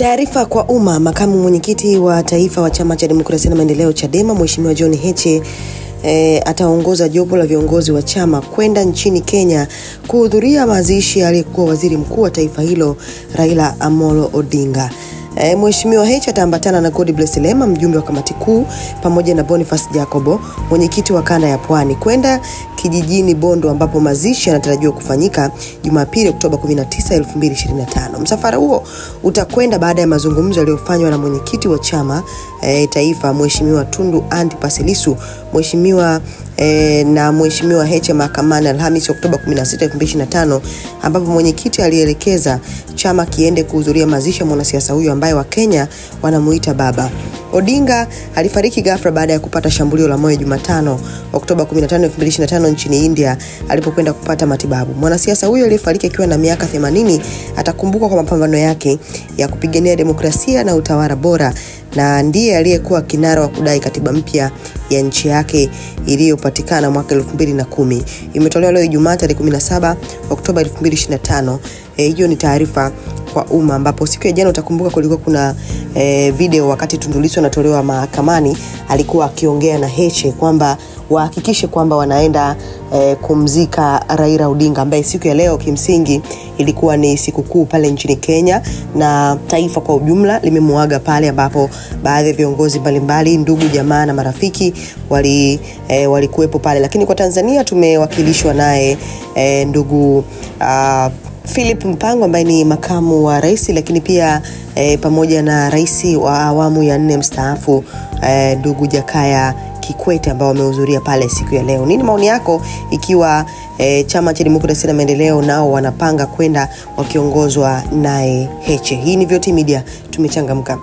Taarifa kwa umma. Makamu mwenyekiti wa taifa wa Chama cha Demokrasia na Maendeleo Chadema Mheshimiwa John Heche ataongoza jopo la viongozi wa chama kwenda nchini Kenya kuhudhuria mazishi aliyekuwa waziri mkuu wa taifa hilo Raila Amolo Odinga. Mheshimiwa Heche ataambatana na Godbless Lema, mjumbe wa kamati kuu, pamoja na Boniface Jacobo, mwenyekiti wa kanda ya Pwani, kwenda kijijini Bondo ambapo mazishi yanatarajiwa kufanyika Jumapili Oktoba 19, 2025. Msafara huo utakwenda baada ya mazungumzo yaliyofanywa na mwenyekiti wa chama taifa Mheshimiwa Tundu Antipas Lissu na Mheshimiwa Heche mahakamani Alhamisi Oktoba 16, 2025, ambapo mwenyekiti alielekeza chama kiende kuhudhuria mazishi ya mwanasiasa huyo ambaye Wakenya wanamuita baba. Odinga alifariki ghafla baada ya kupata shambulio la moyo Jumatano Oktoba 15, 2025 nchini India alipokwenda kupata matibabu. Mwanasiasa huyo aliyefariki akiwa na miaka 80 atakumbukwa kwa mapambano yake ya kupigania demokrasia na utawala bora, na ndiye aliyekuwa kinara wa kudai katiba mpya ya nchi yake iliyopatikana mwaka 2010. Imetolewa leo Ijumaa tarehe 17 Oktoba 2025. Hiyo ni taarifa kwa umma, ambapo siku ya jana utakumbuka kulikuwa kuna video wakati Tundu Lissu anatolewa mahakamani, alikuwa akiongea na Heche kwamba wahakikishe kwamba wanaenda kumzika Raila Odinga, ambaye siku ya leo kimsingi ilikuwa ni siku kuu pale nchini Kenya, na taifa kwa ujumla limemuaga pale, ambapo baadhi ya viongozi mbalimbali, ndugu, jamaa na marafiki walikuwepo pale. Lakini kwa Tanzania tumewakilishwa naye ndugu Philip Mpango ambaye ni makamu wa rais, lakini pia pamoja na rais wa awamu ya 4 mstaafu ndugu Jakaya Kikwete, ambao wamehudhuria pale siku ya leo. Nini maoni yako ikiwa Chama cha Demokrasia na Maendeleo nao wanapanga kwenda wakiongozwa naye Heche? Hii ni VOT Media, tumechangamka.